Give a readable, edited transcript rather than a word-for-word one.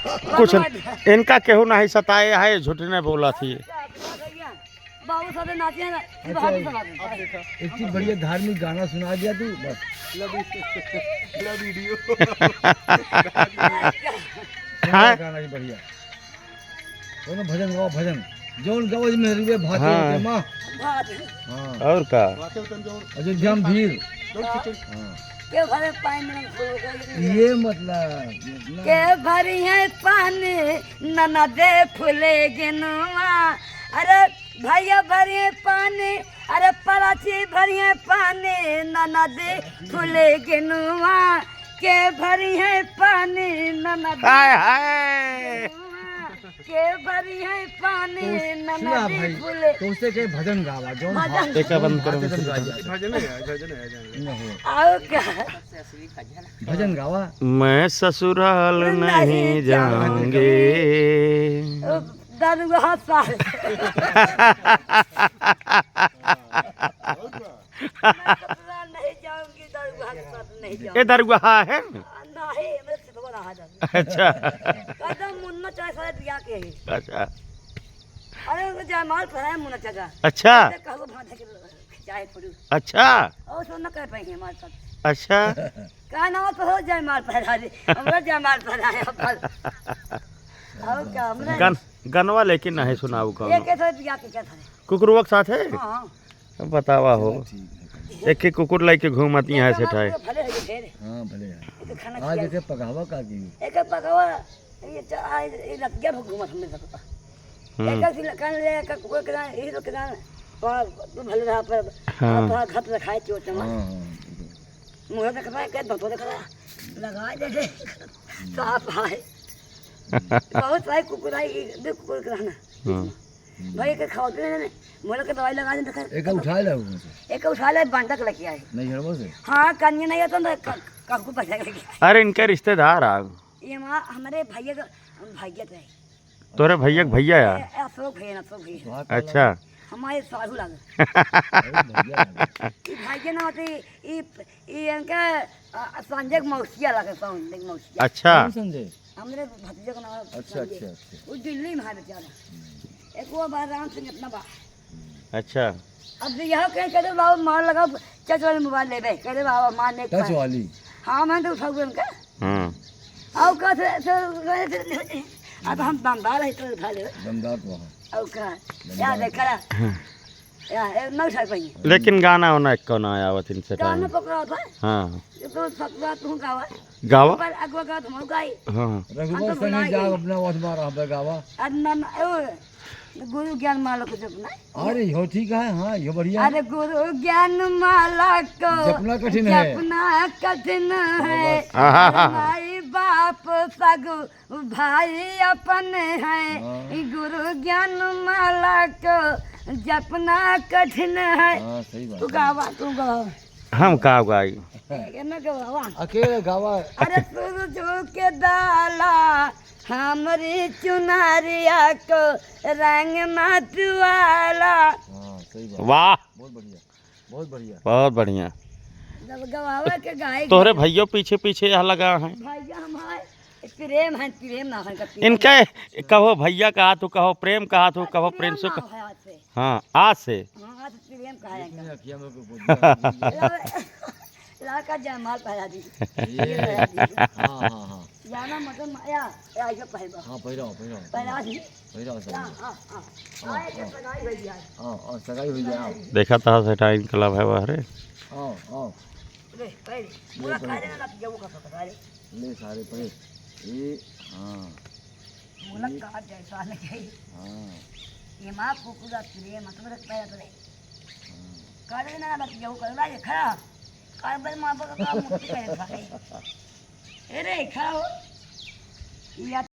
कुछ इनका केहू नहीं सताए है, झूठ ने बोला थी। बाबू साथे नाचे हैं ना, एक चीज बढ़िया धार्मिक गाना सुना दिया तू बस। वीडियो गाना ही बढ़िया। भजन गाओ, भजन जौन गवज में रुए भाते होते माँ। हाँ और का अयोध्या में भीड़। के भरे पानी ये मतलब के भरी है पानी नना दे फूले गिनुआ। अरे भैया भरी है पानी, अरे पराची भरी है पानी नना दे फूले गिनुआ। के भरी है पानी नना दे के भरी है पानी नना दे फूले। तो उससे के भजन गावा जो एक बंद करो। आओ क्या भजन गावा। मैं ससुराल नहीं जाऊंगी। दादू हाथ साल नहीं जाऊंगी, दादू हाथ साल नहीं जाऊंगी। ये दरगाह है नहीं मैं से बड़ा हाजर। अच्छा कदम मुन्ना चाहे सारे बिया के है। अच्छा अरे वो जयमाल पर है मुन्ना चाचा। अच्छा कहो भात के चाहे पड़ू अच्छा और सो न कर पाई हमारे साथ। अच्छा का नाम तो हो जयमाल पर है, हमरा जयमाल पर है अपन। और क्या हमने गनवा लेकिन नहीं सुनाऊ ये कौन कैसे बिया के क्या था। कुकुरवा के साथ है। हां बतावा हो एक एक कुकुर लेके घूमती है सेठाए। भले है ढेर। हां भले ये तो खाना आज जैसे पकावा का की एक पकावा ये लग गया घूमत हमने सकता। एक कान ले का कोई का ये तो का तो भले रहा पर थोड़ा घट रखाए चोट में मुंह तक खाए के तो देखा लगा दे साफ है। बहुत सारे कुकुराई दे कुकुर कराना भाई के खाओ ने मोल के दवाई लगा दे। एक उठा ले एक उठा ले बांधक लगी है नहीं हड़बो से। हां कन्या नहीं आता तो काकू पैसा लगी। अरे इनके रिश्तेदार आ ये मां हमारे भैया का भाग्यत है। तोरे भैया के भैया यार। अशोक भैया अशोक भैया अच्छा हमारे साधु लगे। ये भाग्य ना होते ये इनका संजय मौसिया लगे संजय मौसिया। अच्छा संजय हमरे भतीजे का नाम अच्छा अच्छा अच्छा वो दिल्ली में है बेचारा। एक वो बार राम सिंह अपना बा। अच्छा अब यह कह कहते बाबू मार लगा चच वाले मोबाइल ले बे कहते बाबा मारने टच वाली। हाँ मैं तो उठा उनका आओ का अब हम दमदार है तो उठा ले दमदार तो वहां आओ का याद है करा यार नौ साल पहले। लेकिन गाना होना कौन आया आवत इनसे गाना टाइम। पकड़ा था हाँ तो सकवा तू गावा गावा पर अगवा गा तुम गाई हाँ रघुवर संगे जा अपना वध मारा पे गावा। अन्न गुरु ज्ञान माला को जपना। अरे यो ठीक है। हाँ यो बढ़िया। अरे गुरु ज्ञान माला को जपना कठिन है। जपना कठिन है। माई बाप सगु भाई अपन है। गुरु ज्ञान माला को जपना कठिन है। सही बात। तू गावा तू गावा हम का गाई न गावा अकेले गावा। अरे सूरज के दाला हमारी चुनरिया को रंग मत वाला। सही बात। वाह बहुत बढ़िया बहुत बढ़िया बहुत बढ़िया। जब गवावा के गाय तोहरे भैया पीछे पीछे यहाँ लगा है। भैया हमारे प्रेम है प्रेम ना है इनके कहो भैया कहा तो कहो प्रेम कहा तो कहो प्रेम से हाँ आज से हाँ तो प्रेम कहा अखियां में को लड़का जयमाल पहरा दी। हां हां हां जाना मतलब या ये पहला हां पहिराओ पहिराओ पहरा दी। पहिराओ सब। हां हां आए के सगाई हो गया। हां सगाई हो गया। देखा था सेठा इनकलाब है बाहरे। हां हां ले पहले पूरा खा लेना ना जो का पका ले ले सारे पड़े ये। हां मुलक का जैसा नहीं। हां ये मां को पूरा प्रेम मतलब पहला तो कर लेना ना जो कर ले खड़ा कर बल मां का मुक्ति करे। अरे खड़ा हो या